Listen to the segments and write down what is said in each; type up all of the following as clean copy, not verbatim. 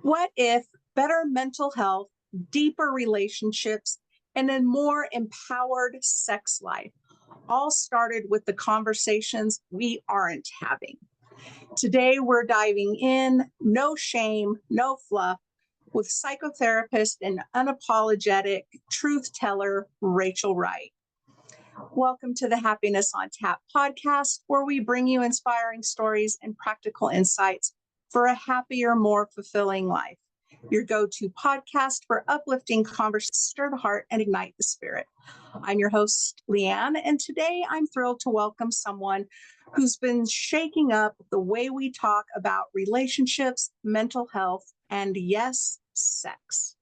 What if better mental health, deeper relationships, and a more empowered sex life all started with the conversations we aren't having? Today, we're diving in, no shame, no fluff, with psychotherapist and unapologetic truth teller, Rachel Wright. Welcome to the Happiness on Tap podcast, where we bring you inspiring stories and practical insights for a happier, more fulfilling life. Your go to podcast for uplifting conversations, stir the heart, and ignite the spirit. I'm your host, Leann, and today I'm thrilled to welcome someone who's been shaking up the way we talk about relationships, mental health, and yes, sex.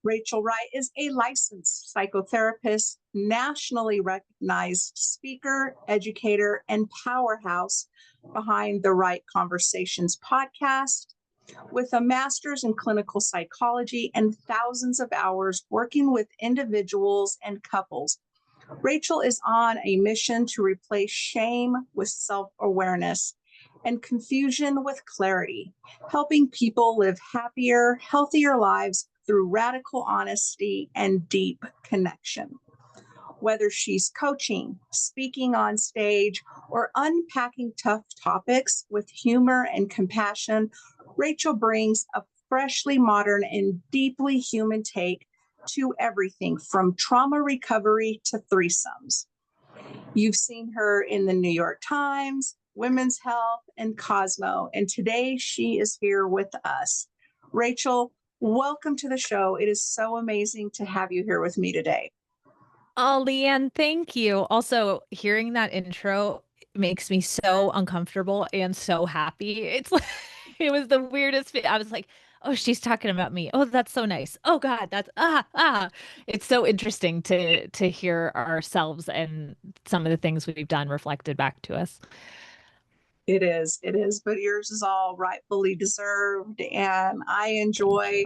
Rachel Wright is a licensed psychotherapist, nationally recognized speaker, educator, and powerhouse behind the Right Conversations podcast. With a master's in clinical psychology and thousands of hours working with individuals and couples, Rachel is on a mission to replace shame with self-awareness and confusion with clarity, helping people live happier, healthier lives through radical honesty and deep connection. Whether she's coaching, speaking on stage, or unpacking tough topics with humor and compassion, Rachel brings a freshly modern and deeply human take to everything from trauma recovery to threesomes. You've seen her in the New York Times, Women's Health, and Cosmo, and today she is here with us. Rachel, welcome to the show. It is so amazing to have you here with me today. Oh, Leann, thank you. Also, hearing that intro makes me so uncomfortable and so happy. It's like it was the weirdest. I was like, "Oh, she's talking about me. Oh, that's so nice. Oh God, that's ah." It's so interesting to hear ourselves and some of the things we've done reflected back to us. It is, but yours is all rightfully deserved. And I Thank you. enjoy,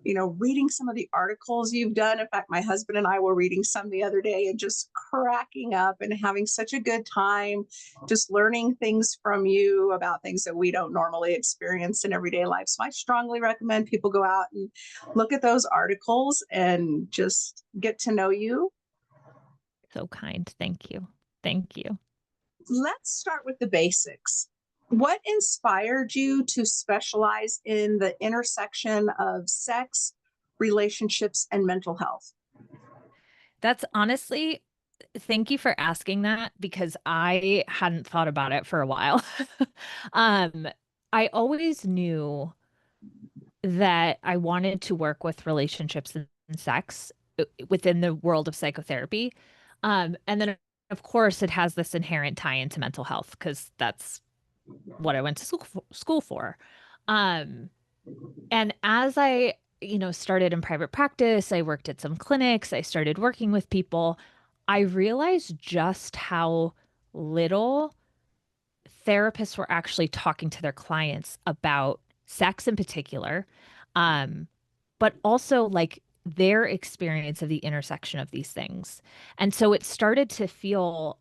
reading some of the articles you've done. In fact, my husband and I were reading some the other day and just cracking up and having such a good time, just learning things from you about things that we don't normally experience in everyday life. So I strongly recommend people go out and look at those articles and just get to know you. So kind. Thank you. Thank you. Let's start with the basics. What inspired you to specialize in the intersection of sex, relationships, and mental health? That's honestly, thank you for asking that because I hadn't thought about it for a while. Um, I always knew that I wanted to work with relationships and sex within the world of psychotherapy. And then, of course, it has this inherent tie into mental health because that's what I went to school for. Um, and as I, started in private practice, I worked at some clinics, I started working with people. I realized just how little therapists were actually talking to their clients about sex in particular, um, but also like their experience of the intersection of these things. And so it started to feel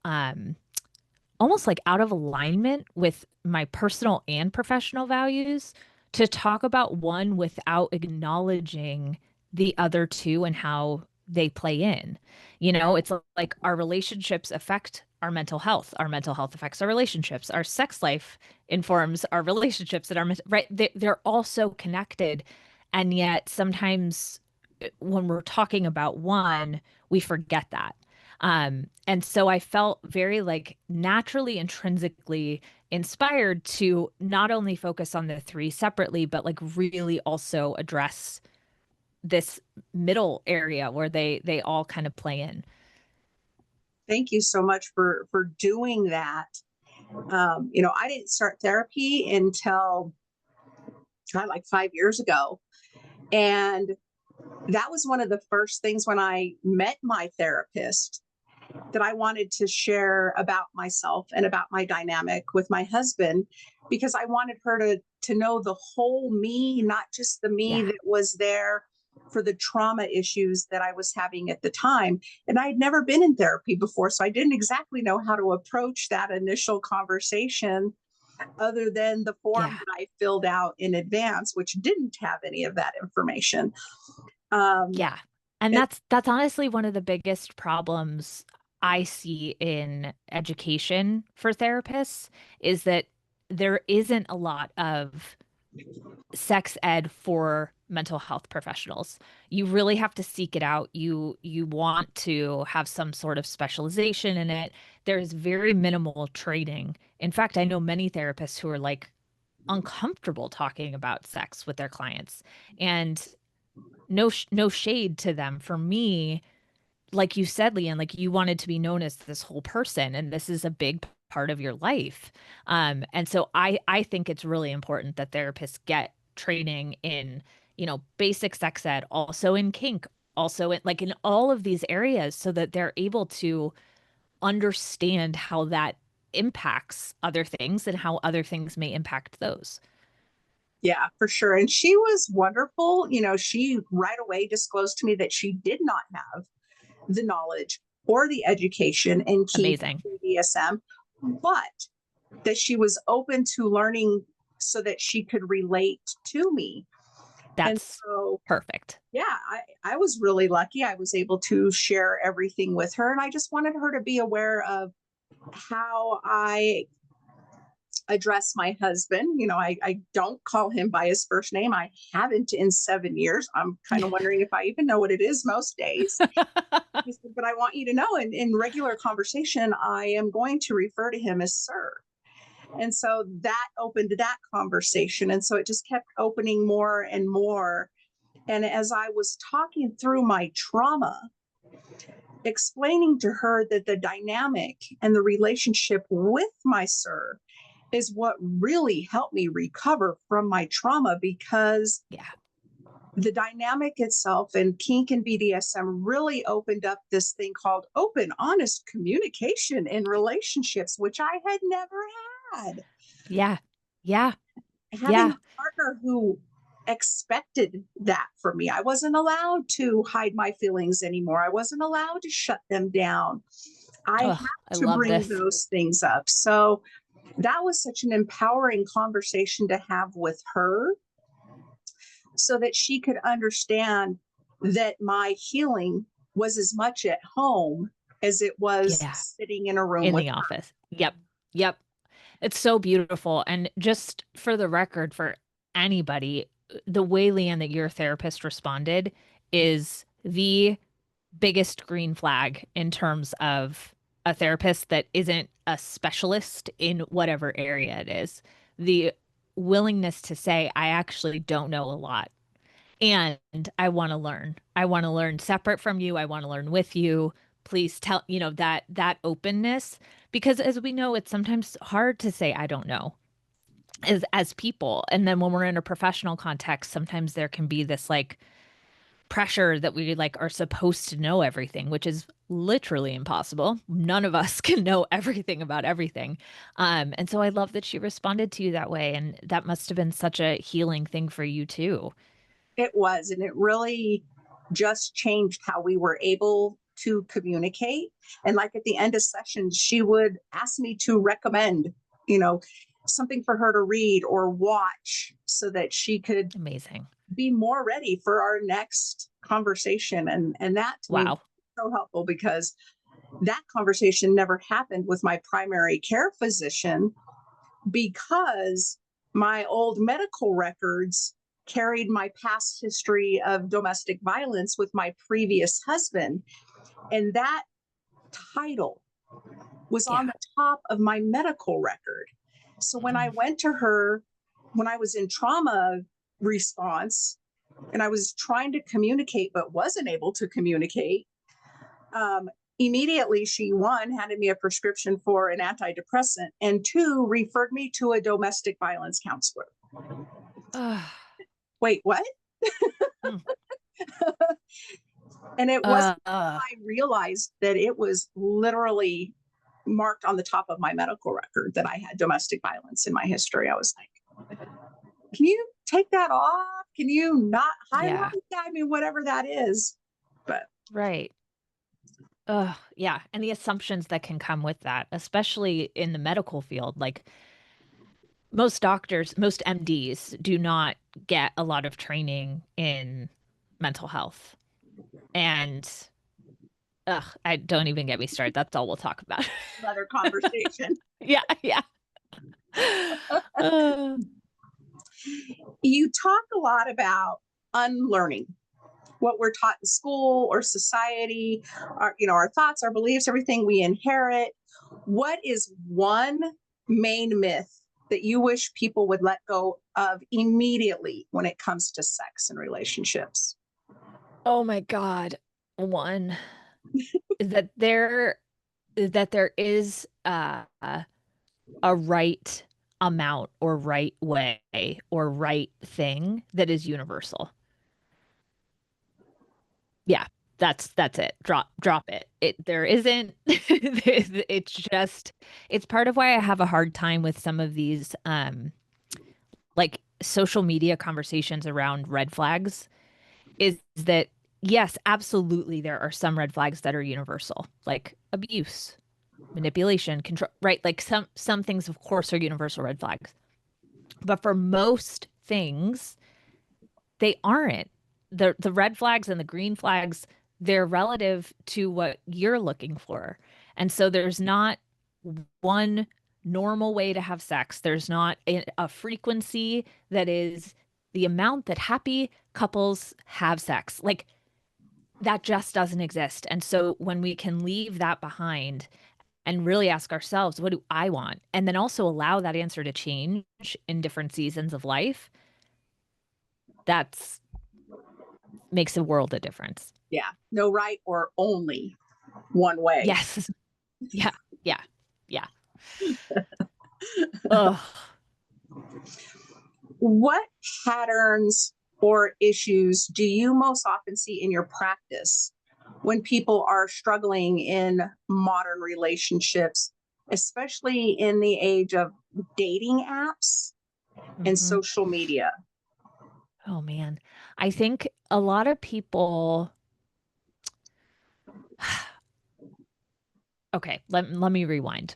almost like out of alignment with my personal and professional values to talk about one without acknowledging the other two and how they play in. It's like our relationships affect our mental health. Our mental health affects our relationships. Our sex life informs our relationships and right. They're all so connected. And yet sometimes when we're talking about one, we forget that. And so I felt very like naturally intrinsically inspired to not only focus on the three separately, but like really also address this middle area where they all kind of play in. Thank you so much for doing that. I didn't start therapy until like 5 years ago, and that was one of the first things when I met my therapist that I wanted to share about myself and about my dynamic with my husband, because I wanted her to know the whole me, not just the me Yeah. that was there for the trauma issues that I was having at the time. And I had never been in therapy before, so I didn't exactly know how to approach that initial conversation. other than the form Yeah. that I filled out in advance, which didn't have any of that information. Yeah. And It, that's honestly one of the biggest problems I see in education for therapists is that there isn't a lot of sex ed for mental health professionals. You really have to seek it out. You want to have some sort of specialization in it. There's very minimal training. In fact, I know many therapists who are like uncomfortable talking about sex with their clients. And no shade to them. For me, like you said, Leanne, like you wanted to be known as this whole person, and this is a big part of your life. And so I think it's really important that therapists get training in, basic sex ed, also in kink, also in all of these areas, so that they're able to understand how that impacts other things and how other things may impact those. yeah, for sure. And she was wonderful. She right away disclosed to me that she did not have the knowledge or the education in kink Amazing. and BDSM, but that she was open to learning so that she could relate to me. And That's so, perfect. yeah, I was really lucky. I was able to share everything with her. And I just wanted her to be aware of how I address my husband. I don't call him by his first name. I haven't in 7 years. I'm kind of wondering if I even know what it is most days. He said, but I want you to know in regular conversation, I am going to refer to him as sir. And so that opened that conversation. And so it just kept opening more and more. And as I was talking through my trauma, explaining to her that the dynamic and the relationship with my sir is what really helped me recover from my trauma, because Yeah. the dynamic itself and kink and BDSM really opened up this thing called open, honest communication in relationships, which I had never had. Yeah. Yeah. Having Yeah. a partner who expected that for me. I wasn't allowed to hide my feelings anymore. I wasn't allowed to shut them down. I Oh, had I to love bring this. those things up. So that was such an empowering conversation to have with her, so that she could understand that my healing was as much at home as it was Yeah. sitting in a room In with the her. office. Yep. Yep. It's so beautiful. And just for the record, for anybody, the way, Leanne, that your therapist responded is the biggest green flag in terms of a therapist that isn't a specialist in whatever area it is. The willingness to say, I actually don't know a lot. And I want to learn. I want to learn separate from you. I want to learn with you. Please tell, that openness, because as we know, it's sometimes hard to say I don't know as people. And then when we're in a professional context, sometimes there can be this like pressure that we like are supposed to know everything, which is literally impossible. None of us can know everything about everything. And so I love that she responded to you that way. And that must have been such a healing thing for you too. It was, and it really just changed how we were able to communicate. And like at the end of sessions, she would ask me to recommend, you know, something for her to read or watch so that she could Amazing. be more ready for our next conversation. And that to me was Wow. so helpful, because that conversation never happened with my primary care physician, because my old medical records carried my past history of domestic violence with my previous husband. And that title was Yeah. on the top of my medical record. So when I Mm. went to her, when I was in trauma response and I was trying to communicate but wasn't able to communicate, um, immediately she, one, handed me a prescription for an antidepressant, and two, referred me to a domestic violence counselor. Ugh. Wait, what? Mm. And it wasn't Uh, until uh, I realized that it was literally marked on the top of my medical record that I had domestic violence in my history. I was like, can you take that off? Can you not highlight yeah. that? I mean, whatever that is. But Right. Yeah. And the assumptions that can come with that, especially in the medical field. Like most doctors, most MDs do not get a lot of training in mental health. And ugh, I don't even get me started. That's all we'll talk about. Another conversation. Yeah, yeah. Uh, You talk a lot about unlearning what we're taught in school or society, our thoughts, our beliefs, everything we inherit. What is one main myth that you wish people would let go of immediately when it comes to sex and relationships? oh my God. One is that there is a right amount or right way or right thing that is universal. Yeah, that's it. Drop it. It there isn't it's just it's part of why I have a hard time with some of these like social media conversations around red flags is that yes, absolutely there are some red flags that are universal, like abuse, manipulation, control, right? Like some things of course are universal red flags. But for most things, they aren't. The red flags and the green flags, they're relative to what you're looking for. And so there's not one normal way to have sex. There's not a frequency that is the amount that happy couples have sex. Like that just doesn't exist. And so when we can leave that behind and really ask ourselves, what do I want? And then also allow that answer to change in different seasons of life, that's makes a world of difference. Yeah, no right or only one way. Yes. Yeah. Yeah. Yeah. Ugh. What patterns or issues do you most often see in your practice when people are struggling in modern relationships, especially in the age of dating apps and Mhm. social media? Oh man. I think a lot of people okay, let me rewind.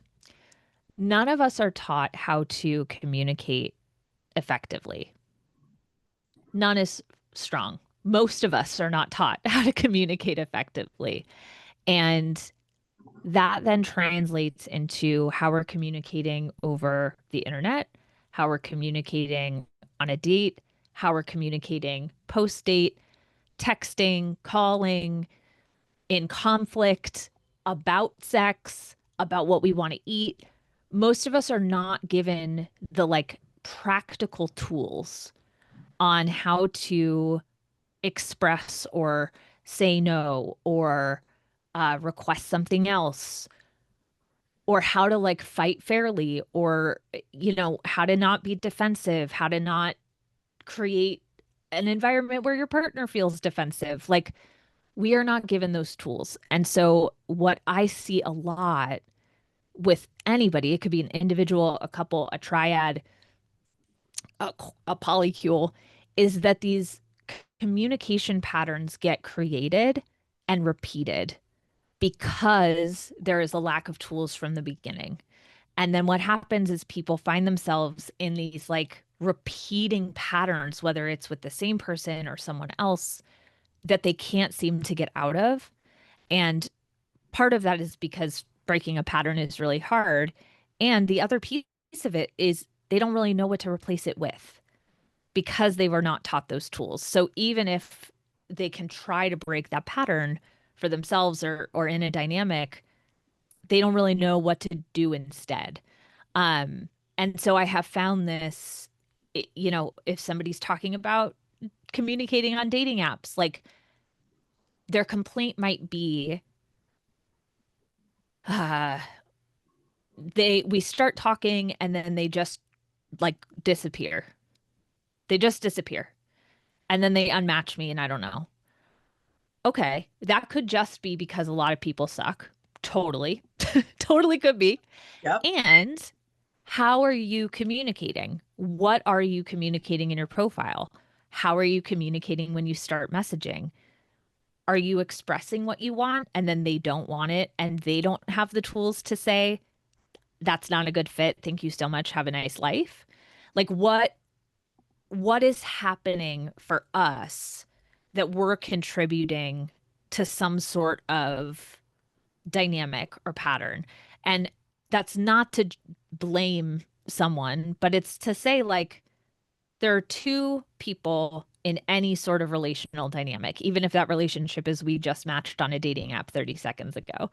None of us are taught how to communicate effectively. None is strong. Most of us are not taught how to communicate effectively. And that then translates into how we're communicating over the internet, how we're communicating on a date, how we're communicating post date, texting, calling, in conflict, about sex, about what we want to eat. Most of us are not given the like practical tools on how to express or say no or request something else or how to like fight fairly or how to not be defensive, how to not create an environment where your partner feels defensive. Like we are not given those tools. And so what I see a lot with anybody, it could be an individual, a couple, a triad, a polycule, is that these communication patterns get created and repeated because there is a lack of tools from the beginning. And then what happens is people find themselves in these like repeating patterns, whether it's with the same person or someone else, that they can't seem to get out of. And part of that is because breaking a pattern is really hard. And the other piece of it is they don't really know what to replace it with because they were not taught those tools. So even if they can try to break that pattern for themselves or in a dynamic, they don't really know what to do instead. Um, and so I have found this, if somebody's talking about communicating on dating apps, like their complaint might be, uh, we start talking and then they just like disappear. They just disappear. And then they unmatch me and I don't know. Okay, that could just be because a lot of people suck. Totally. Totally could be. Yep. And how are you communicating? What are you communicating in your profile? How are you communicating when you start messaging? Are you expressing what you want and then they don't want it and they don't have the tools to say, that's not a good fit. Thank you so much. Have a nice life. Like what is happening for us that we're contributing to some sort of dynamic or pattern. And that's not to blame someone, but it's to say, like, there are two people in any sort of relational dynamic, even if that relationship is we just matched on a dating app 30 seconds ago.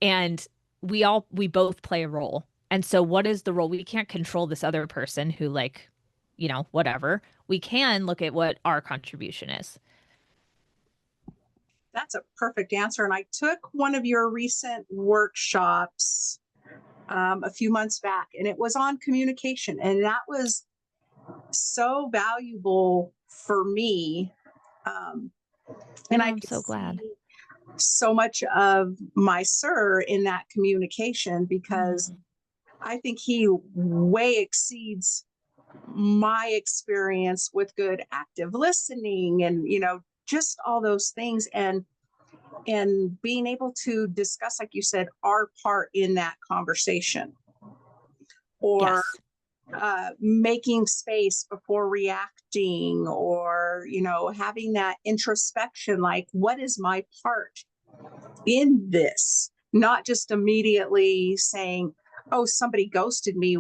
And we both play a role. And so what is the role? We can't control this other person who, like, whatever. We can look at what our contribution is. That's a perfect answer. And I took one of your recent workshops a few months back, and it was on communication. And that was so valuable for me. Um, and Oh, I I'm could so glad. see so much of my sir in that communication because Mm. I think he way exceeds my experience with good active listening and just all those things and being able to discuss, like you said, our part in that conversation, or Yes. making space before reacting, or having that introspection, like what is my part in this, not just immediately saying, oh, somebody ghosted me,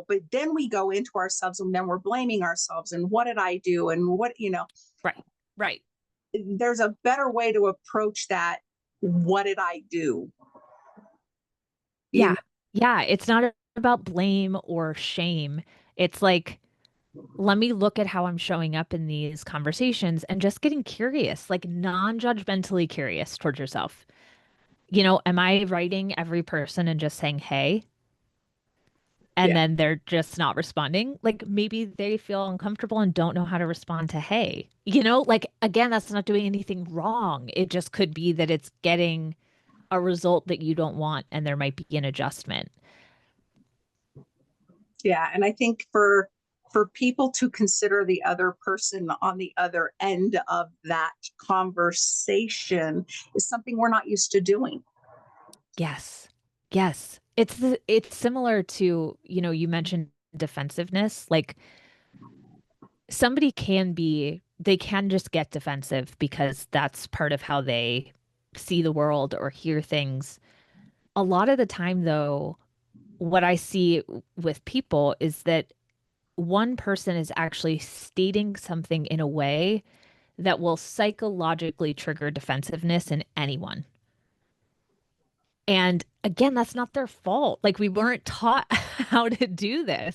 but then we go into ourselves and then we're blaming ourselves and what did I do and what. Right. Right. There's a better way to approach that. What did I do? you Yeah. know Yeah. It's not about blame or shame. It's like, let me look at how I'm showing up in these conversations and just getting curious, like non-judgmentally curious towards yourself. Am I writing every person and just saying, hey, and yeah, then they're just not responding? Like maybe they feel uncomfortable and don't know how to respond to hey. Like again, that's not doing anything wrong. It just could be that it's getting a result that you don't want and there might be an adjustment. yeah. And I think for people to consider the other person on the other end of that conversation is something we're not used to doing. Yes. Yes. It's similar to, you mentioned defensiveness. Like they can just get defensive because that's part of how they see the world or hear things. A lot of the time, though, what I see with people is that one person is actually stating something in a way that will psychologically trigger defensiveness in anyone. And again, that's not their fault. Like we weren't taught how to do this.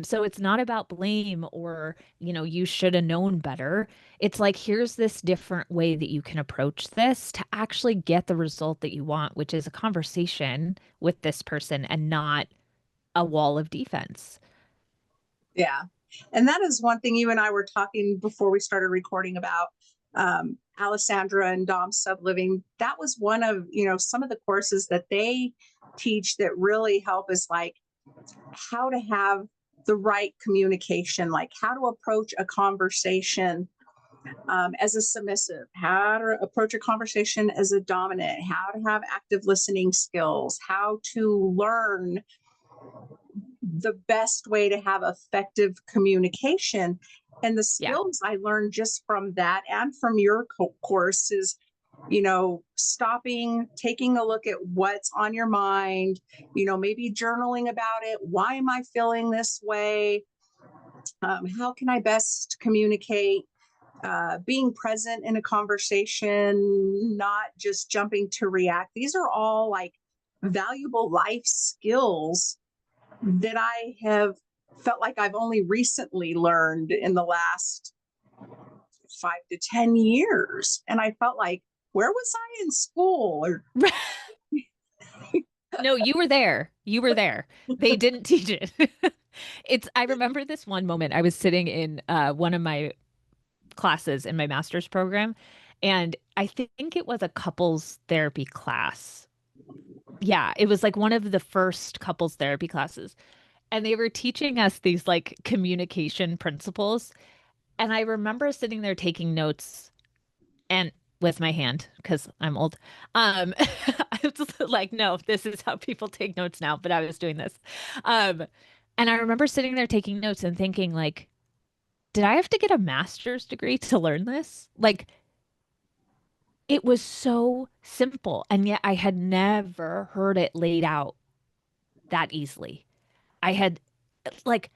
So it's not about blame or, you should have known better. It's like, here's this different way that you can approach this to actually get the result that you want, which is a conversation with this person and not a wall of defense. Yeah. And that is one thing you and I were talking before we started recording about, Alessandra and Dom Subliving. That was one of, some of the courses that they teach that really help is like how to have the right communication, like how to approach a conversation as a submissive, how to approach a conversation as a dominant, how to have active listening skills, how to learn the best way to have effective communication. And the Yeah. skills I learned just from that and from your course is, stopping, taking a look at what's on your mind, maybe journaling about it. Why am I feeling this way? How can I best communicate? Being present in a conversation, not just jumping to react. These are all like valuable life skills that I have felt like I've only recently learned in the last 5 to 10 years. And I felt like, where was I in school? Or No, you were there. You were there. They didn't teach it. I remember this one moment. I was sitting in one of my classes in my master's program, and I think it was a couples therapy class. Yeah, it was like one of the first couples therapy classes. And they were teaching us these like communication principles. And I remember sitting there taking notes and with my hand because I'm old. I was like, no, this is how people take notes now, but I was doing this. Um, And I remember sitting there taking notes and thinking, like, did I have to get a master's degree to learn this? Like, it was so simple. And yet I had never heard it laid out that easily. I had, like,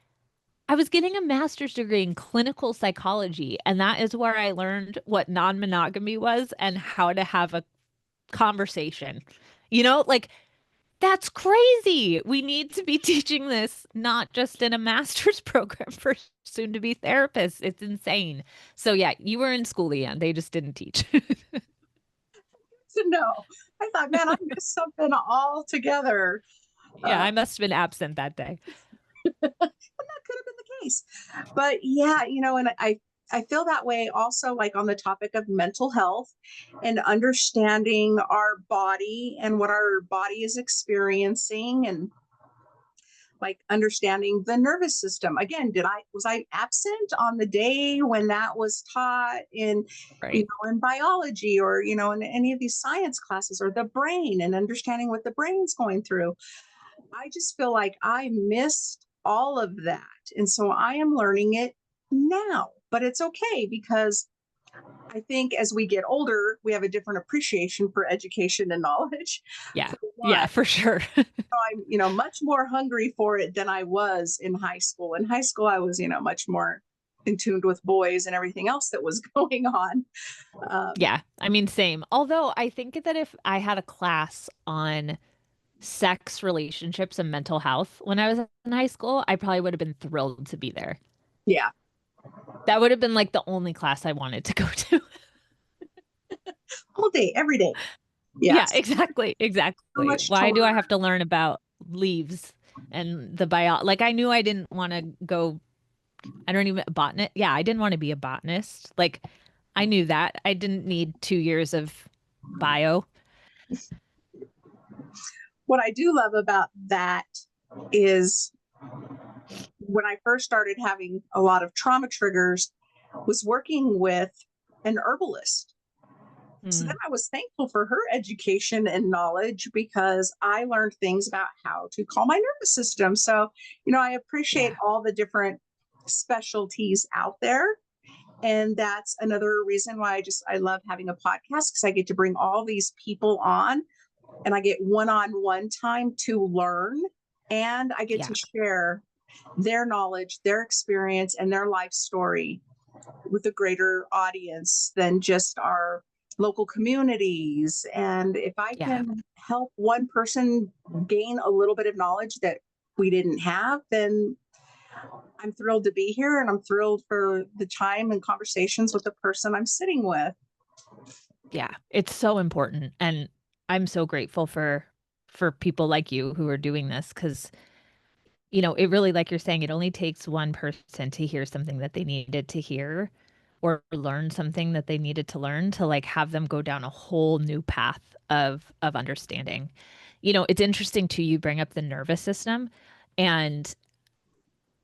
I was getting a master's degree in clinical psychology, and that is where I learned what non-monogamy was and how to have a conversation. Like, that's crazy. We need to be teaching this not just in a master's program for soon to be therapists. It's insane. So yeah, you were in school, Leanne. They just didn't teach. To know. I thought, man, I missed something altogether. Yeah, I must have been absent that day. And that could have been the case. But yeah, and I feel that way also, like on the topic of mental health and understanding our body and what our body is experiencing, and like understanding the nervous system. Again, was I absent on the day when that was taught in, Right. in biology, or, in any of these science classes, or the brain and understanding what the brain's going through? I just feel like I missed all of that. And so I am learning it now, but it's okay, because I think as we get older, we have a different appreciation for education and knowledge. Yeah. For one, Yeah, for sure. I'm, much more hungry for it than I was in high school. In high school, I was, much more in tune with boys and everything else that was going on. Um, Yeah. I mean, same. Although I think that if I had a class on sex, relationships, and mental health when I was in high school, I probably would have been thrilled to be there. yeah, That would have been like the only class I wanted to go to. all day, every day. Yeah, Yes, exactly. so Exactly. much to Why do I have learn. to learn about leaves and the bio? Like, I knew I didn't want to go, I don't even, botanist. Yeah, I didn't want to be a botanist. Like, I knew that. I didn't need 2 years of bio. What I do love about that is when I first started having a lot of trauma triggers, was working with an herbalist. So then Mm, I was thankful for her education and knowledge, because I learned things about how to calm my nervous system. So, I appreciate yeah. all the different specialties out there. And that's another reason why I love having a podcast, because I get to bring all these people on, and I get one-on-one time to learn, and I get to Yeah. share their knowledge, their experience, and their life story with a greater audience than just our local communities. And if I Yeah. can help one person gain a little bit of knowledge that we didn't have, then I'm thrilled to be here, and I'm thrilled for the time and conversations with the person I'm sitting with. Yeah. It's so important. And I'm so grateful for people like you who are doing this because it really, like you're saying, it only takes one person to hear something that they needed to hear or learn something that they needed to learn to like have them go down a whole new path of understanding. It's interesting too, you bring up the nervous system. And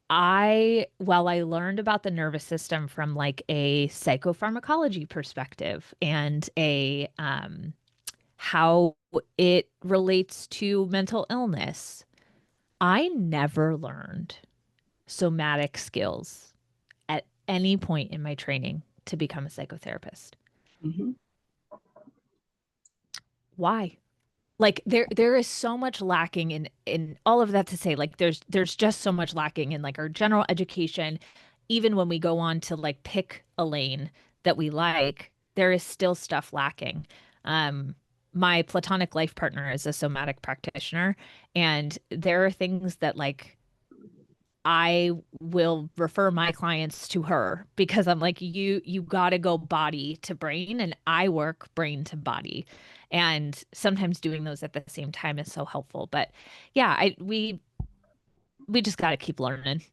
while I learned about the nervous system from like a psychopharmacology perspective and a how it relates to mental illness, I never learned somatic skills at any point in my training to become a psychotherapist. Mhm. Why? Like there is so much lacking in all of that to say like there's just so much lacking in like our general education. Even when we go on to like pick a lane that we like, there is still stuff lacking. Um, my platonic life partner is a somatic practitioner, and there are things that like I will refer my clients to her because I'm like, you got to go body to brain, and I work brain to body. And sometimes doing those at the same time is so helpful. But yeah, we just got to keep learning,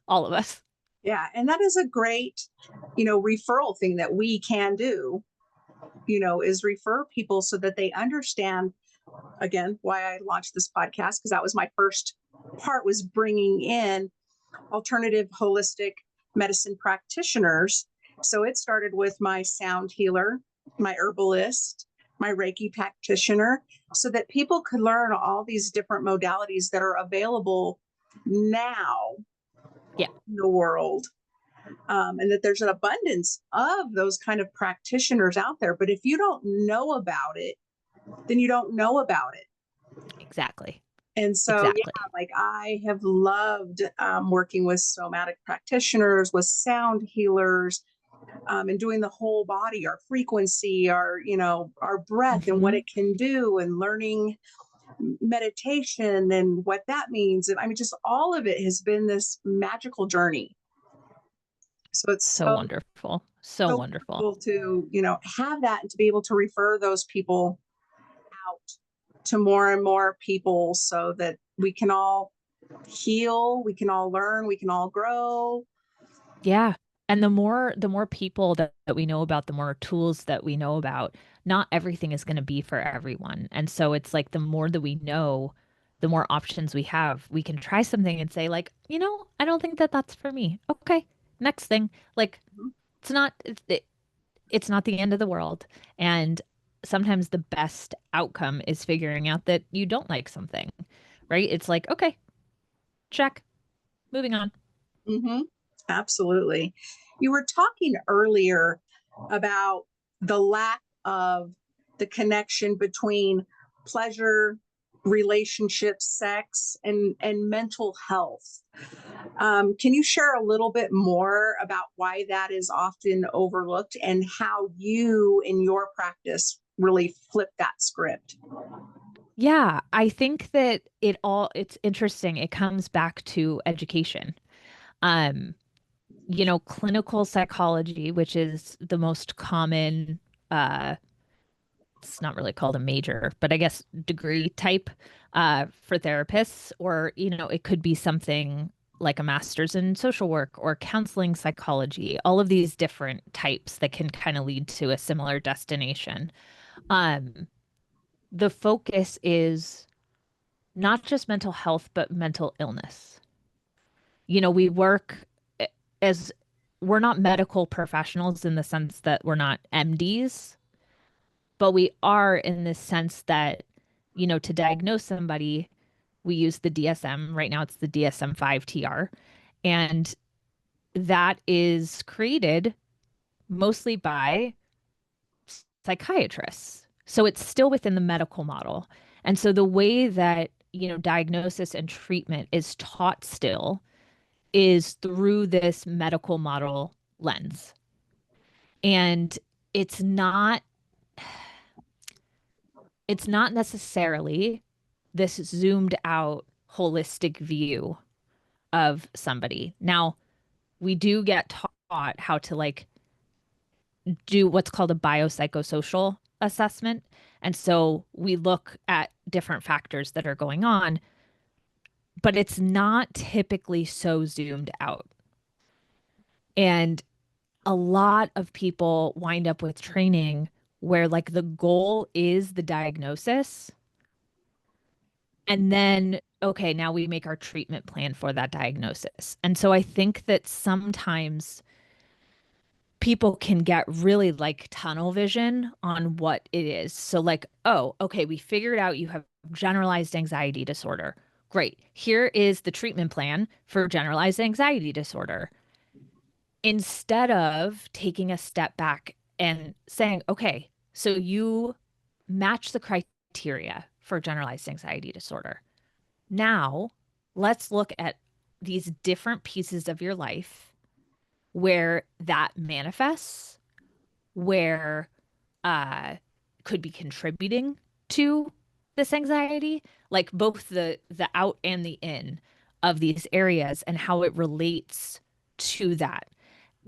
all of us. Yeah, and that is a great, referral thing that we can do, is refer people so that they understand, again, why I launched this podcast, because that was my first part, was bringing in alternative holistic medicine practitioners. So it started with my sound healer, my herbalist, my Reiki practitioner, so that people could learn all these different modalities that are available now Yeah, in the world, and that there's an abundance of those kind of practitioners out there. But if you don't know about it, then you don't know about it. exactly. And so, yeah, Exactly. like I have loved working with somatic practitioners, with sound healers, and doing the whole body, our frequency, our, our breath and what Hmm. it can do, and learning meditation and what that means. And I mean, just all of it has been this magical journey. So it's So wonderful. So so wonderful. wonderful to, have that and to be able to refer those people out to more and more people so that we can all heal, we can all learn, we can all grow. Yeah. And the more people that we know about, the more tools that we know about, not everything is going to be for everyone. And so it's like the more that we know, the more options we have. We can try something and say like, I don't think that that's for me. Okay. Next thing. Like it's not the end of the world. And sometimes the best outcome is figuring out that you don't like something, right? It's like, okay, check, moving on. Mm-hmm. Absolutely. You were talking earlier about the lack of the connection between pleasure, relationships, sex, and mental health. Can you share a little bit more about why that is often overlooked and how you, in your practice, really flip that script? Yeah, I think that it's interesting. It comes back to education. Um, clinical psychology, which is the most common, uh, it's not really called a major, but I guess degree type for therapists, or, it could be something like a master's in social work or counseling psychology, all of these different types that can kind of lead to a similar destination. Um, the focus is not just mental health, but mental illness. We work as we're not medical professionals in the sense that we're not MDs, but we are in the sense that, to diagnose somebody, we use the DSM. Right now, it's the DSM-5 TR. And that is created mostly by psychiatrists. So it's still within the medical model. And so the way that, diagnosis and treatment is taught still is through this medical model lens. And it's not it's not necessarily this zoomed out holistic view of somebody. Now, we do get taught how to like do what's called a biopsychosocial assessment. And so we look at different factors that are going on, but it's not typically so zoomed out. And a lot of people wind up with training where like the goal is the diagnosis. And then, okay, now we make our treatment plan for that diagnosis. And so I think that sometimes people can get really like tunnel vision on what it is. So, like, oh, okay, we figured out you have generalized anxiety disorder. Great. Here is the treatment plan for generalized anxiety disorder. Instead of taking a step back and saying, okay, so you match the criteria for generalized anxiety disorder. Now, let's look at these different pieces of your life where that manifests, where uh could be contributing to this anxiety, like both the out and the in of these areas and how it relates to that.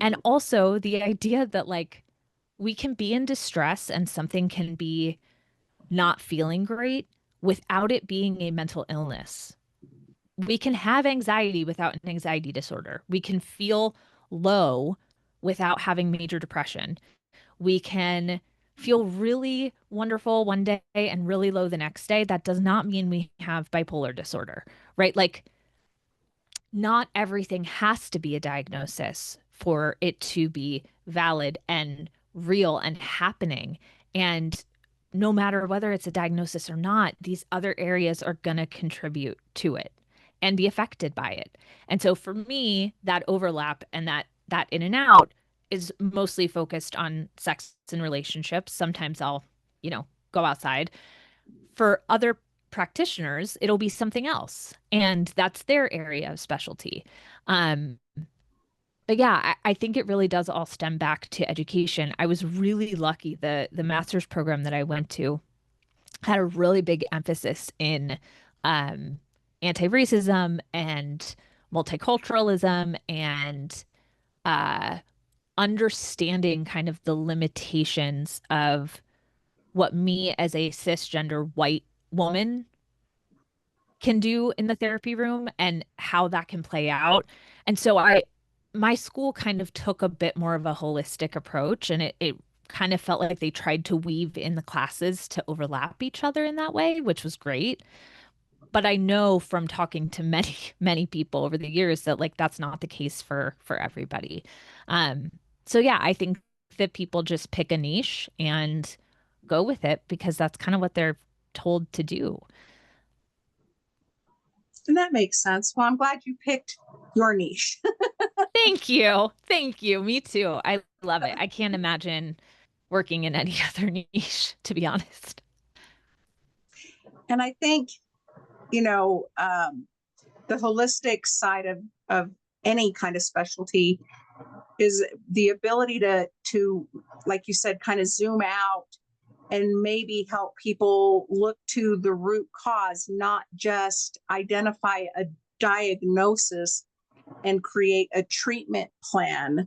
And also the idea that like we can be in distress and something can be not feeling great without it being a mental illness. We can have anxiety without an anxiety disorder. We can feel low without having major depression. We can feel really wonderful one day and really low the next day. That does not mean we have bipolar disorder, right? Like, not everything has to be a diagnosis for it to be valid and real and happening. And no matter whether it's a diagnosis or not, these other areas are going to contribute to it. and be affected by it. And so for me, that overlap and that in and out is mostly focused on sex and relationships. Sometimes I'll, go outside. For other practitioners, it'll be something else, and that's their area of specialty. Um, but yeah, I think it really does all stem back to education. I was really lucky. The master's program that I went to had a really big emphasis in um, anti-racism and multiculturalism and uh, understanding kind of the limitations of what me as a cisgender white woman can do in the therapy room and how that can play out. And so my school kind of took a bit more of a holistic approach, and it kind of felt like they tried to weave in the classes to overlap each other in that way, which was great. But I know from talking to many, many people over the years that like that's not the case for everybody. Um, so yeah, I think that people just pick a niche and go with it because that's kind of what they're told to do. And that makes sense. Well, I'm glad you picked your niche. Thank you. Thank you. Me too. I love it. I can't imagine working in any other niche, to be honest. And I think, you know, the holistic side of any kind of specialty is the ability to, like you said, kind of zoom out and maybe help people look to the root cause, not just identify a diagnosis and create a treatment plan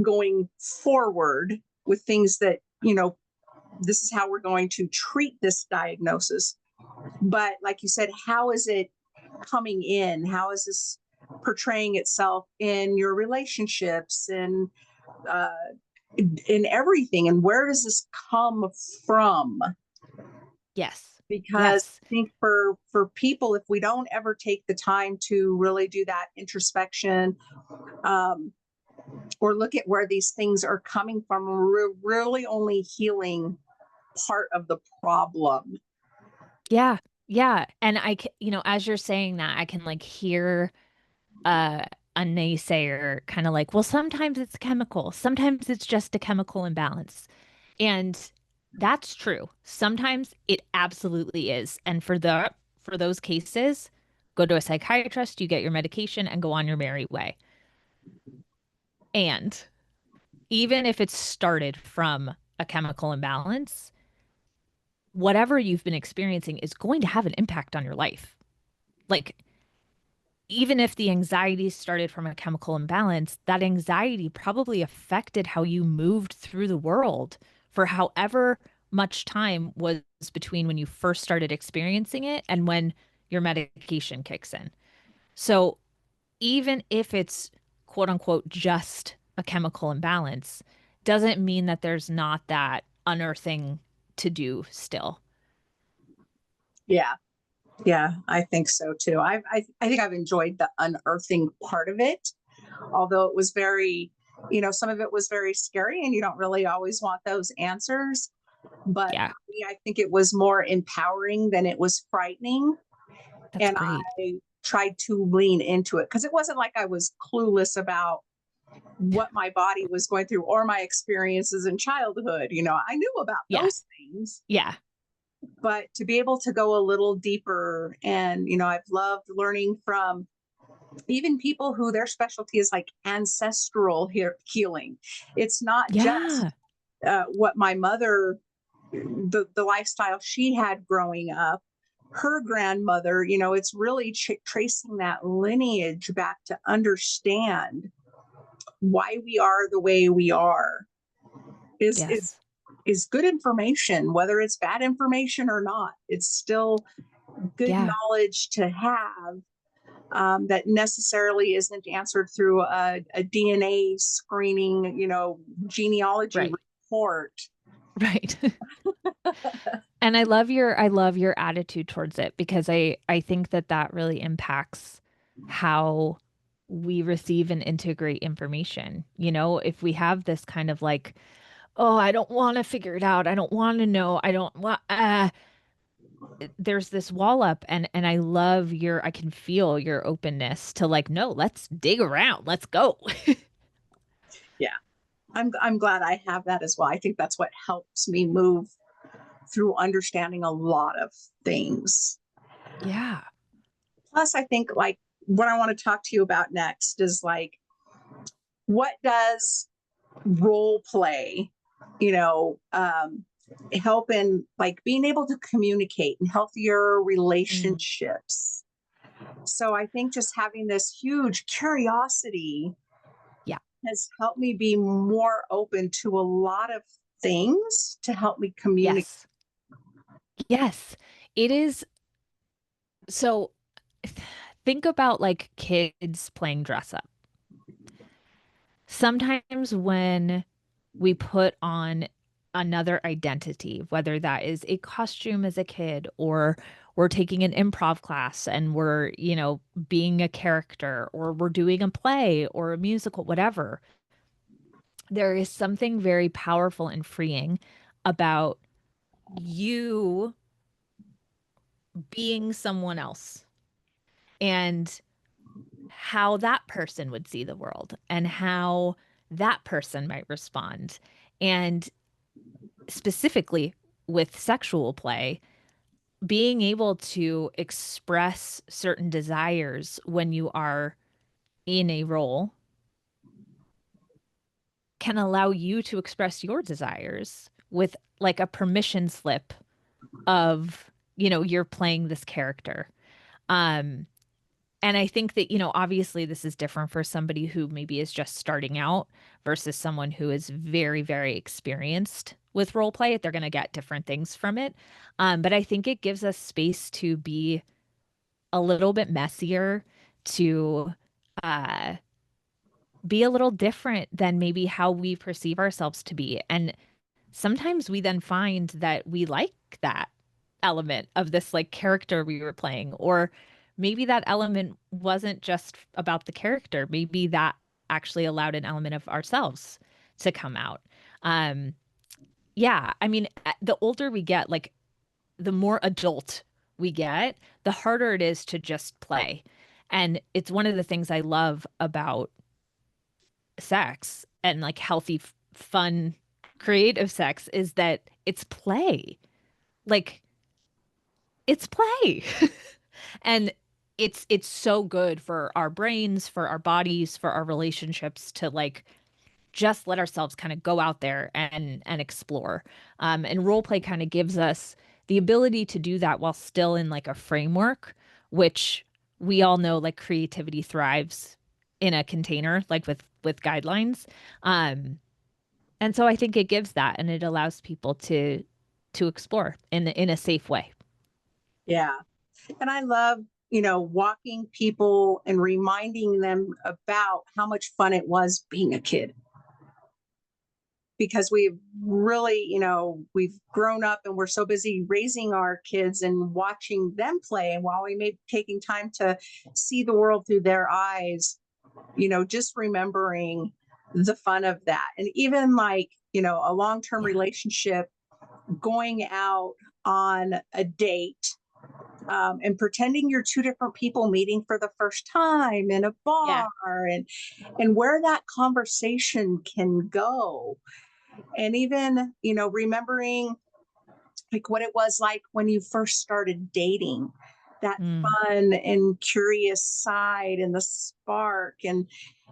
going forward with things that, this is how we're going to treat this diagnosis. But like you said, how is it coming in? How is this portraying itself in your relationships and uh, in everything? And where does this come from? Yes. Because Yes. I think for people, if we don't ever take the time to really do that introspection, um, or look at where these things are coming from, we're really only healing part of the problem. Yeah. Yeah. And as you're saying that, I can like hear uh, a naysayer kind of like, well, sometimes it's chemical, sometimes it's just a chemical imbalance. And that's true. Sometimes it absolutely is. And for those cases, go to a psychiatrist, you get your medication and go on your merry way. And even if it's started from a chemical imbalance, whatever you've been experiencing is going to have an impact on your life. Like, even if the anxiety started from a chemical imbalance, that anxiety probably affected how you moved through the world for however much time was between when you first started experiencing it and when your medication kicks in. So even if it's quote unquote just a chemical imbalance, doesn't mean that there's not that unearthing to do still. Yeah. Yeah, I think so too. I think I've enjoyed the unearthing part of it, although it was very, some of it was very scary, and you don't really always want those answers. But Yeah, for me, I think it was more empowering than it was frightening, that's and great. I tried to lean into it because it wasn't like I was clueless about what my body was going through or my experiences in childhood. I knew about Yeah, those things, yeah, but to be able to go a little deeper, and I've loved learning from even people who their specialty is like ancestral healing. It's not just yeah, what my mother, the lifestyle she had growing up, her grandmother, it's really tracing that lineage back to understand why we are the way we are is is yes, is good information, whether it's bad information or not. It's still good yeah, knowledge to have, that necessarily isn't answered through a DNA screening, genealogy right, report. right. And I love your attitude towards it because I think that that really impacts how we receive and integrate information. If we have this kind of like, oh, I don't want to figure it out. I don't want to know. I don't want there's this wall up, and I love I can feel your openness to like, no, let's dig around. Let's go. Yeah. I'm glad I have that as well. I think that's what helps me move through understanding a lot of things. Yeah. Plus, I think like what I want to talk to you about next is like, what does role play, you know, help in like being able to communicate and healthier Mm. relationships? So I think just having this huge curiosity Yeah. has helped me be more open to a lot of things to help me communicate. Yes. Yes. It is. So think about like kids playing dress up. Sometimes when we put on another identity, whether that is a costume as a kid or we're taking an improv class and we're, being a character or we're doing a play or a musical, whatever, there is something very powerful and freeing about you being someone else and how that person would see the world and how that person might respond. And specifically with sexual play, being able to express certain desires when you are in a role can allow you to express your desires with like a permission slip of, you're playing this character. Um, And I think that, obviously this is different for somebody who maybe is just starting out versus someone who is very, very experienced with role play. They're going to get different things from it. But I think it gives us space to be a little bit messier, to uh, be a little different than maybe how we perceive ourselves to be. And sometimes we then find that we like that element of this like character we were playing, or maybe that element wasn't just about the character. Maybe that actually allowed an element of ourselves to come out. Um, yeah, I mean, the older we get, like the more adult we get, the harder it is to just play. And it's one of the things I love about sex and like healthy, fun, creative sex is that it's play. Like it's play. And it's so good for our brains, for our bodies, for our relationships to like just let ourselves kind of go out there and explore. And role play kind of gives us the ability to do that while still in like a framework, which we all know like creativity thrives in a container, like with guidelines. Um, and so I think it gives that and it allows people to explore in a safe way. Yeah. And I love, walking people and reminding them about how much fun it was being a kid, because we've really, we've grown up and we're so busy raising our kids and watching them play. And while we may be taking time to see the world through their eyes, just remembering the fun of that. And even like, a long term Yeah. relationship, going out on a date, and pretending you're two different people meeting for the first time in a Yeah. bar, and where that conversation can go. And even, remembering like what it was like when you first started dating, that Mm. fun and curious side and the spark, and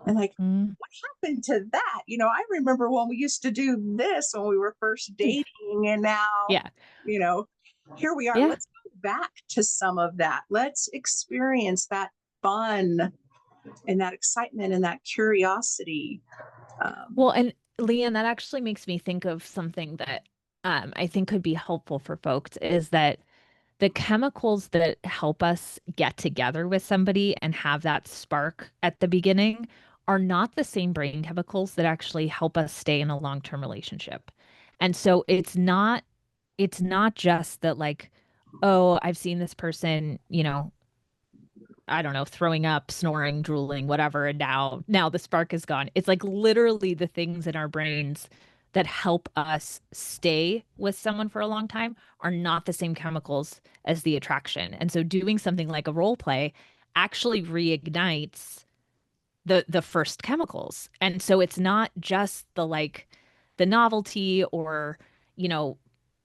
like Mm. what happened to that. I remember when we used to do this when we were first Yeah. dating, and now, Yeah. you know here we are. Yeah. Let's go back to some of that. Let's experience that fun and that excitement and that curiosity. Well, and Leanne, that actually makes me think of something that I think could be helpful for folks is that the chemicals that help us get together with somebody and have that spark at the beginning are not the same brain chemicals that actually help us stay in a long-term relationship. And so it's not just that like, oh, I've seen this person, I don't know, throwing up, snoring, drooling, whatever, and now the spark is gone. It's like literally the things in our brains that help us stay with someone for a long time are not the same chemicals as the attraction. And so doing something like a role play actually reignites the first chemicals. And so it's not just the novelty or, you know,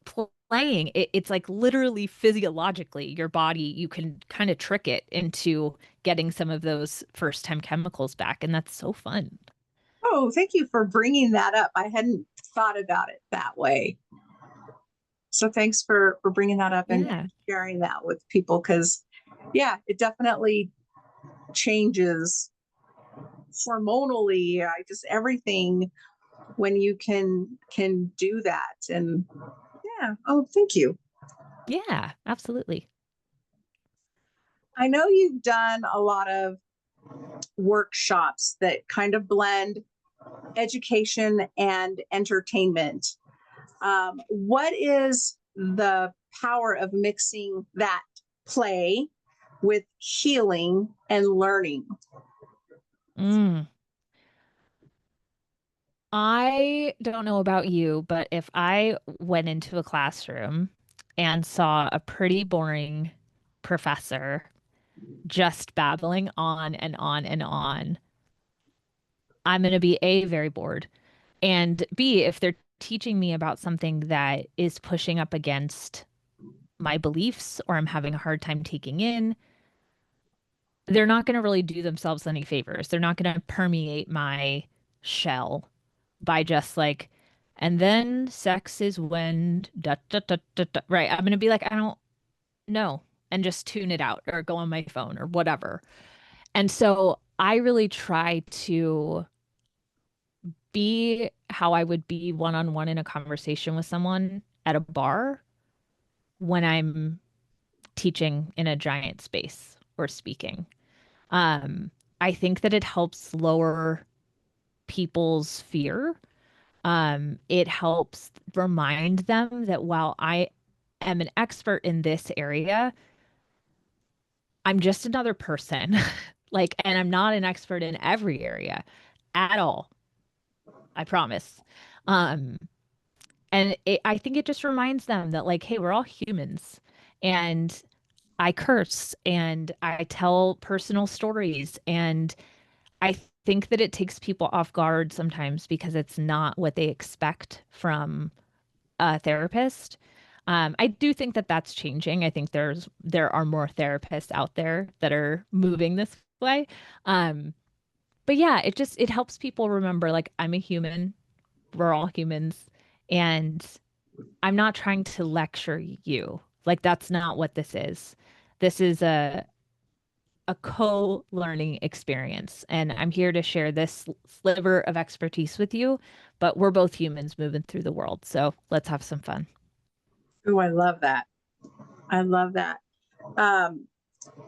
playing. It's like literally physiologically your body, you can kind of trick it into getting some of those first time chemicals back. And that's so fun. Oh, thank you for bringing that up. I hadn't thought about it that way. So thanks for bringing that up and Yeah. sharing that with people, because yeah, it definitely changes hormonally. I just everything when you can do that. And yeah, oh, thank you. Yeah, absolutely. I know you've done a lot of workshops that kind of blend education and entertainment. What is the power of mixing that play with healing and learning? Mm. I don't know about you, but if I went into a classroom and saw a pretty boring professor just babbling on and on and on, I'm going to be A, very bored. And B, if they're teaching me about something that is pushing up against my beliefs or I'm having a hard time taking in, they're not going to really do themselves any favors. They're not going to permeate my shell by just like, and then sex is when da, da, da, da, da. Right. I'm going to be like, I don't know, and just tune it out or go on my phone or whatever. And so I really try to be how I would be one on one in a conversation with someone at a bar when I'm teaching in a giant space or speaking. Um, I think that it helps lower people's fear. It helps remind them that while I am an expert in this area, I'm just another person. Like, and I'm not an expert in every area at all. I promise. Um, I think it just reminds them that, like, hey, we're all humans. And I curse and I tell personal stories. And I think that it takes people off guard sometimes because it's not what they expect from a therapist. I do think that that's changing. I think there are more therapists out there that are moving this way. Um, but yeah, it helps people remember like I'm a human. We're all humans, and I'm not trying to lecture you. Like that's not what this is. This is a co-learning experience. And I'm here to share this sliver of expertise with you, but we're both humans moving through the world. So let's have some fun. Oh, I love that. I love that. Um,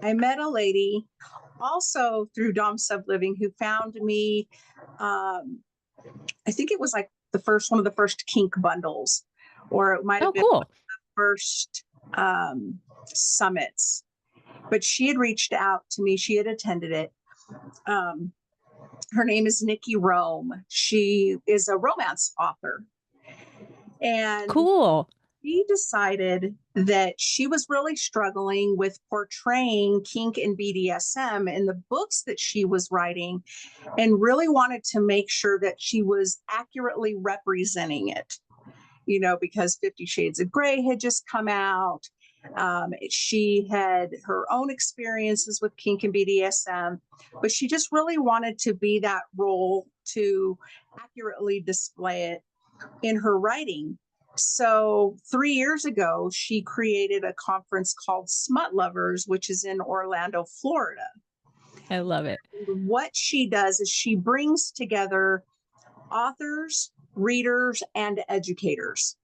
I met a lady also through Dom Sub Living who found me. Um, I think it was like the first one of the first kink bundles, or it might have Oh, been cool. first summits. But she had reached out to me. She had attended it. Um, her name is Nikki Rome. She is a romance author, and Cool. she decided that she was really struggling with portraying kink and BDSM in the books that she was writing, and really wanted to make sure that she was accurately representing it. Because 50 Shades of Grey had just come out. She had her own experiences with kink and BDSM, but she just really wanted to be that role to accurately display it in her writing. So 3 years ago, she created a conference called Smut Lovers, which is in Orlando, Florida. I love it. What she does is she brings together authors, readers, and educators.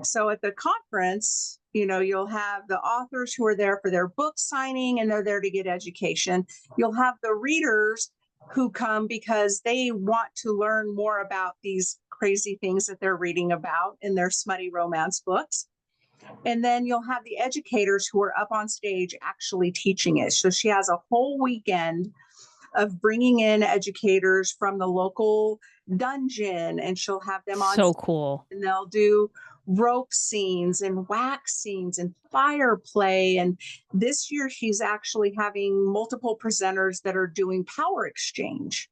So at the conference, you'll have the authors who are there for their book signing and they're there to get education. You'll have the readers who come because they want to learn more about these crazy things that they're reading about in their smutty romance books. And then you'll have the educators who are up on stage actually teaching it. So she has a whole weekend of bringing in educators from the local dungeon, and she'll have them on So cool. and they'll do rope scenes and wax scenes and fire play. And this year she's actually having multiple presenters that are doing power exchange.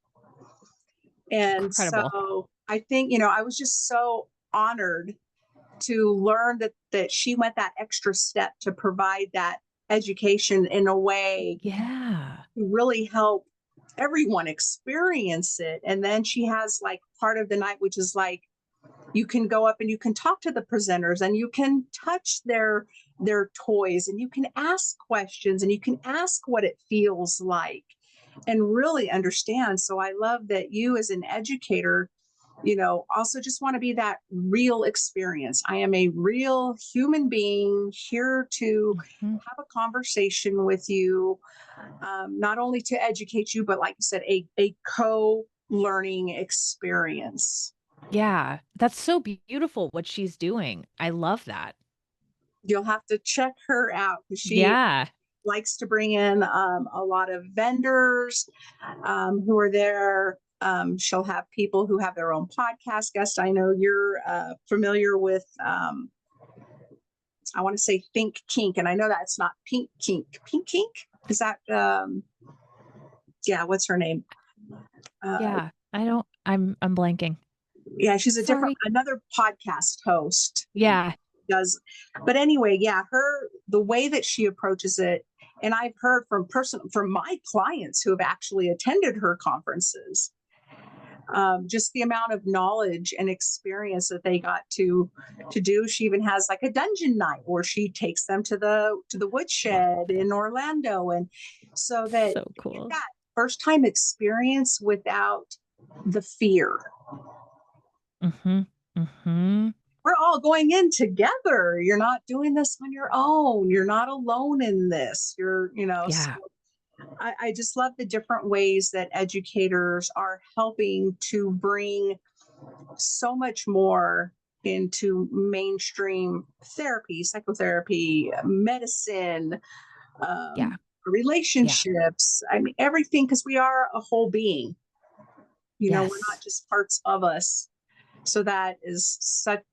And Incredible. so I think, I was just so honored to learn that she went that extra step to provide that education in a way Yeah. to really help everyone experience it. And then she has like part of the night, which is like you can go up and you can talk to the presenters and you can touch their toys and you can ask questions and you can ask what it feels like and really understand. So I love that you as an educator, also just want to be that real experience. I am a real human being here to Mhm. have a conversation with you, not only to educate you, but like you said, a co learning experience. Yeah. That's so beautiful what she's doing. I love that. You'll have to check her out because she Yeah. likes to bring in a lot of vendors who are there. She'll have people who have their own podcast guests. I know you're familiar with, I want to say Think Kink, and I know that it's not Pink Kink. Pink Kink? Is that, yeah, what's her name? Uh, Yeah. I'm blanking. yeah, she's Sorry. another podcast host. Yeah. Does, but anyway, yeah, the way that she approaches it, and I've heard from my clients who have actually attended her conferences, just the amount of knowledge and experience that they got to do. She even has like a dungeon night where she takes them to the woodshed in Orlando, and so that So they get cool. that first time experience without the fear. Mhm. Mhm. We're all going in together. You're not doing this on your own. You're not alone in this. So Yeah. I just love the different ways that educators are helping to bring so much more into mainstream therapy, psychotherapy, medicine, Yeah. Yeah. relationships. I mean, everything, because we are a whole being. We're not Yes. just parts of us. So that is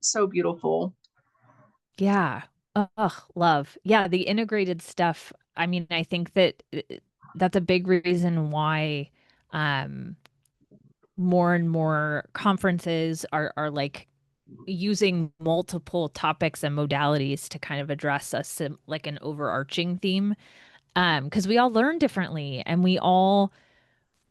so beautiful. Yeah. Ugh, love. Yeah, the integrated stuff. I mean, I think that that's a big reason why um more and more conferences are like using multiple topics and modalities to kind of address like an overarching theme. Because we all learn differently and we all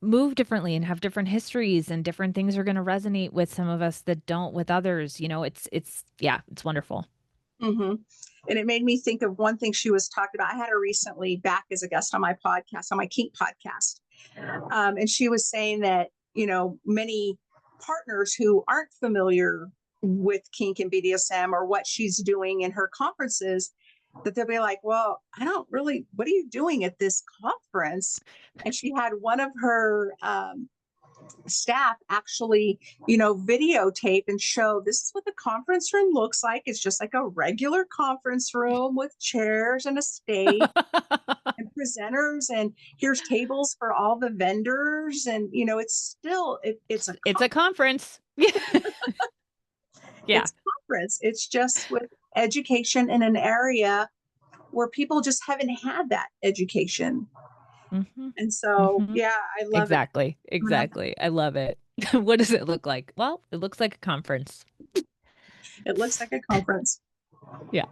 move differently and have different histories and different things are going to resonate with some of us that don't with others. It's yeah, it's wonderful. hmm And it made me think of one thing she was talking about. I had her recently back as a guest on my podcast, on my Kink podcast. And she was saying that, many partners who aren't familiar with kink and BDSM or what she's doing in her conferences, that they'll be like, well, I don't really, what are you doing at this conference? And she had one of her staff actually, videotape and show this is what the conference room looks like. It's just like a regular conference room with chairs and a stage and presenters, and here's tables for all the vendors. And it's still it's a It's a conference. Yeah. Yeah. it's a conference. It's just with education in an area where people just haven't had that education. Hmm. And so, Hmm. yeah, I love it. Exactly. Exactly. I love it. What does it look like? Well, it looks like a conference. It looks like a conference. Yeah.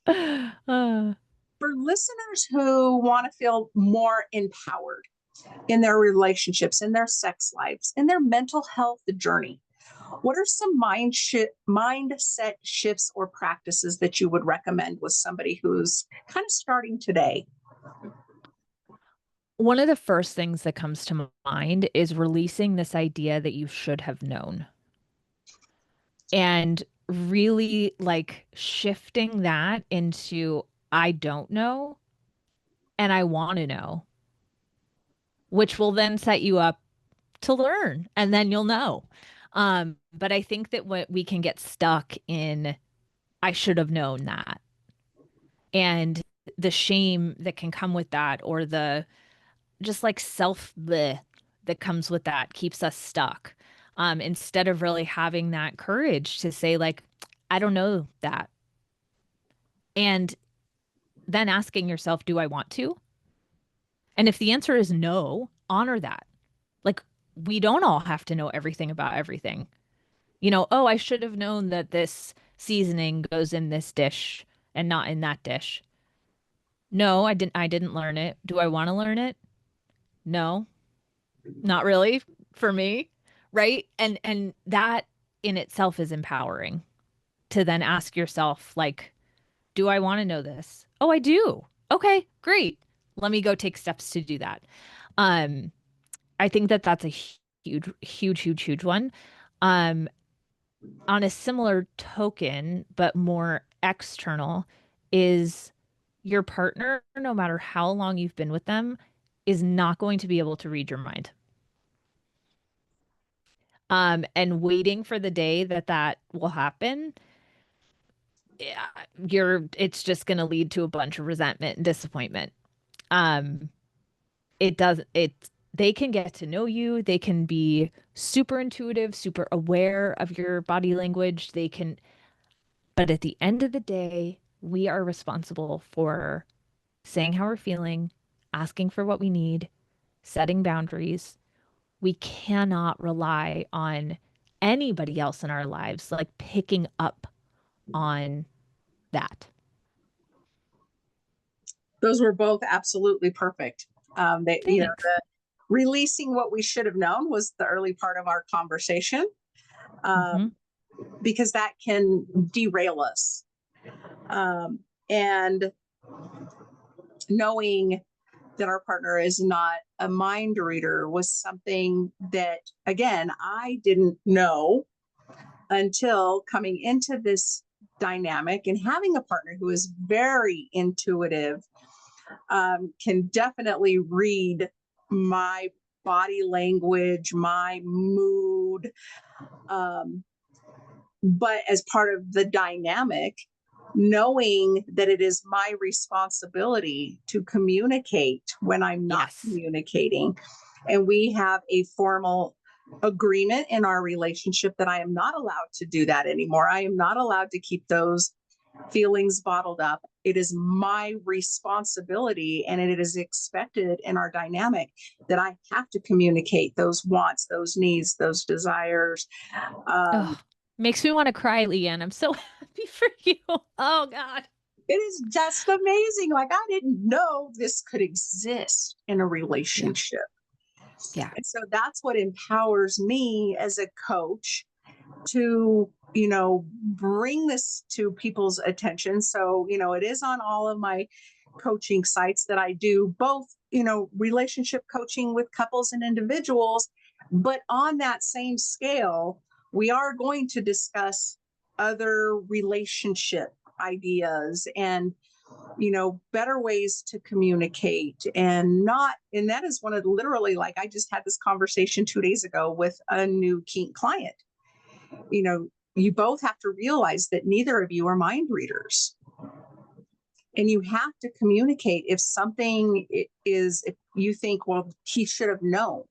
Uh, For listeners who want to feel more empowered in their relationships, in their sex lives, in their mental health journey, what are some mindset shifts or practices that you would recommend with somebody who's kind of starting today? One of the first things that comes to mind is releasing this idea that you should have known and really like shifting that into I don't know and I want to know, which will then set you up to learn and then you'll know. But I think that what we can get stuck in, I should have known that. And the shame that can come with that, or the just like self bleh that comes with that keeps us stuck. instead of really having that courage to say, like, I don't know that. And then asking yourself, do I want to? And if the answer is no, honor that. Like, we don't all have to know everything about everything. Oh, I should have known that this seasoning goes in this dish and not in that dish. No, I didn't learn it. Do I want to learn it? No, not really for me, right? And that in itself is empowering to then ask yourself, like, do I want to know this? Oh, I do. Okay, great. Let me go take steps to do that. Um, I think that that's a huge, huge, huge, huge one. Um, on a similar token, but more external, is your partner, no matter how long you've been with them, is not going to be able to read your mind. And waiting for the day that that will happen, yeah, it's just going to lead to a bunch of resentment and disappointment. Um, it does, they can get to know you. They can be super intuitive, super aware of your body language. But at the end of the day, we are responsible for saying how we're feeling, asking for what we need, setting boundaries. We cannot rely on anybody else in our lives, like picking up on that. Those were both absolutely perfect. Thanks. The releasing what we should have known was the early part of our conversation, Hmm. um, because that can derail us. And knowing that our partner is not a mind reader was something that, again, I didn't know until coming into this dynamic and having a partner who is very intuitive, can definitely read my body language, my mood. Um, but as part of the dynamic, knowing that it is my responsibility to communicate when I'm not Yes. communicating. And we have a formal agreement in our relationship that I am not allowed to do that anymore. I am not allowed to keep those feelings bottled up. It is my responsibility, and it is expected in our dynamic that I have to communicate those wants, those needs, those desires. Um, Oh, makes me want to cry, Leanne. I'm so happy for you. Oh God. it is just amazing. Like, I didn't know this could exist in a Yeah. relationship. Yeah. And so that's what empowers me as a coach to, bring this to people's attention. So, it is on all of my coaching sites that I do, both, relationship coaching with couples and individuals. But on that same scale, we are going to discuss other relationship ideas and, better ways to communicate. And that is one of literally, like, I just had this conversation 2 days ago with a new kink client. You both have to realize that neither of you are mind readers, and you have to communicate if something is, if you think, well, he should have known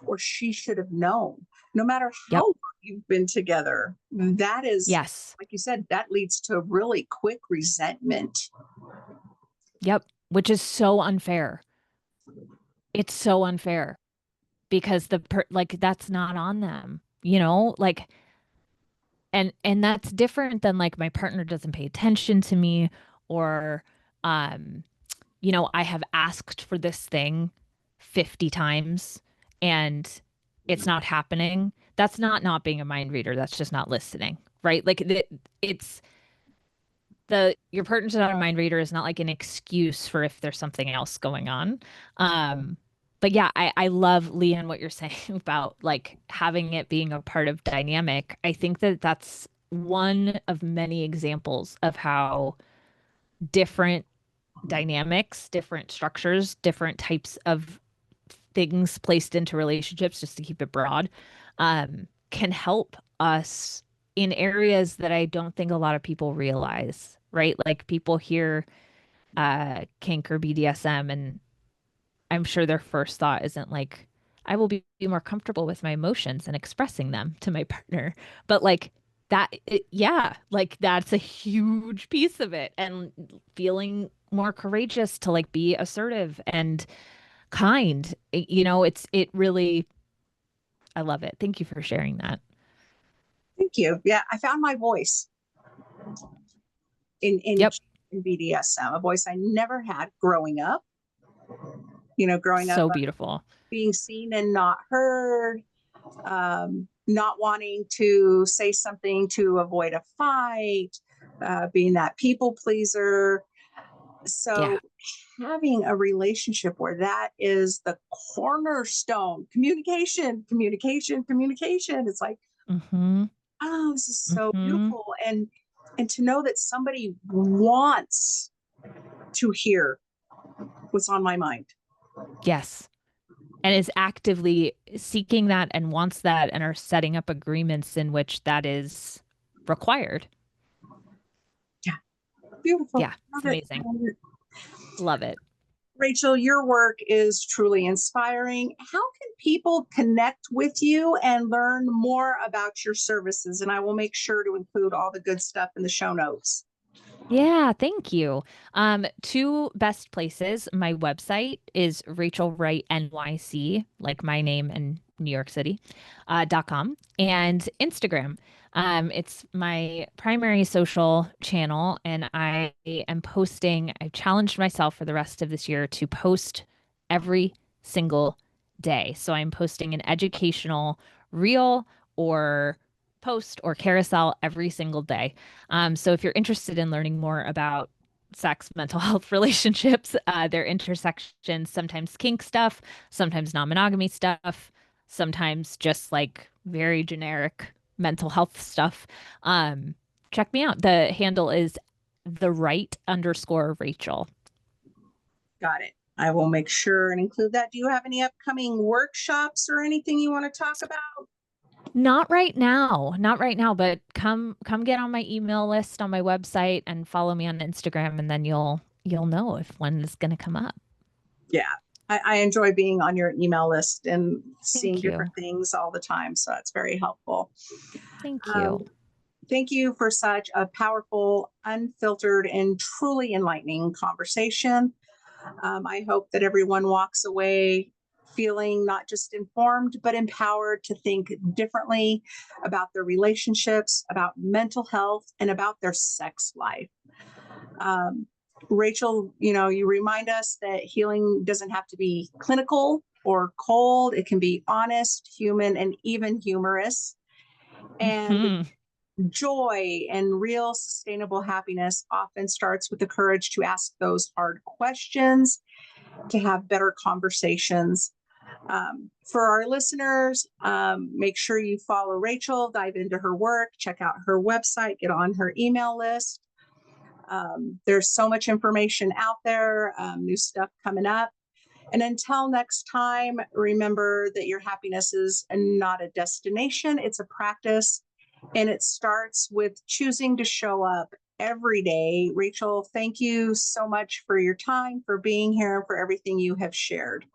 or she should have known, no matter how Yep. long you've been together. That is, Yes. like you said, that leads to really quick resentment. Yep. Which is so unfair. It's so unfair because like that's not on them, like, and that's different than like my partner doesn't pay attention to me, or um I have asked for this thing 50 times and it's not happening. That's not being a mind reader. That's just not listening, right? Like it's the your partner's not a mind reader is not like an excuse for if there's something else going on. Um, but yeah, I love Leanne what you're saying about like having it being a part of dynamic. I think that that's one of many examples of how different dynamics, different structures, different types of things placed into relationships, just to keep it broad, can help us in areas that I don't think a lot of people realize, right? Like people hear kink or BDSM, and I'm sure their first thought isn't like, I will be more comfortable with my emotions and expressing them to my partner. But like yeah, like that's a huge piece of it. And feeling more courageous to like be assertive and kind. It really, I love it. Thank you for sharing that. Thank you. Yeah, I found my voice in Yep. in BDSM, a voice I never had growing up. Growing up So beautiful. being seen and not heard, not wanting to say something to avoid a fight, being that people pleaser. Yeah. So having a relationship where that is the cornerstone, communication, communication, communication. It's like, Mm-hmm. oh, this is so Mm-hmm. beautiful. And to know that somebody wants to hear what's on my mind. Yes. And is actively seeking that and wants that and are setting up agreements in which that is required. Yeah, beautiful. Yeah, Love it's it. amazing. Love it. Love it. Rachel, your work is truly inspiring. How can people connect with you and learn more about your services? And I will make sure to include all the good stuff in the show notes. Yeah, thank you. Two best places. My website is Rachel Wright NYC, like my name in New York City, .com, and Instagram. It's my primary social channel, and I am posting. I've challenged myself for the rest of this year to post every single day. So I'm posting an educational reel or post or carousel every single day. So if you're interested in learning more about sex, mental health, relationships, their intersections, sometimes kink stuff, sometimes non-monogamy stuff, sometimes just like very generic mental health stuff, check me out. The handle is the right_Rachel. Got it. I will make sure and include that. Do you have any upcoming workshops or anything you want to talk about? Not right now, not right now, but come get on my email list on my website and follow me on Instagram, and then you'll know if one is going to come up. Yeah. I enjoy being on your email list and seeing Thank different you. things all the time. So that's very helpful. Thank you. Um, Thank you for such a powerful, unfiltered, and truly enlightening conversation. I hope that everyone walks away feeling not just informed, but empowered to think differently about their relationships, about mental health, and about their sex life. Um, Rachel, you remind us that healing doesn't have to be clinical or cold, it can be honest, human, and even humorous. And Hmm. joy and real sustainable happiness often starts with the courage to ask those hard questions, to have better conversations. For our listeners, make sure you follow Rachel, dive into her work, check out her website, get on her email list. There's so much information out there, new stuff coming up. And until next time, remember that your happiness is not a destination, it's a practice. And it starts with choosing to show up every day. Rachel, thank you so much for your time, for being here, and for everything you have shared.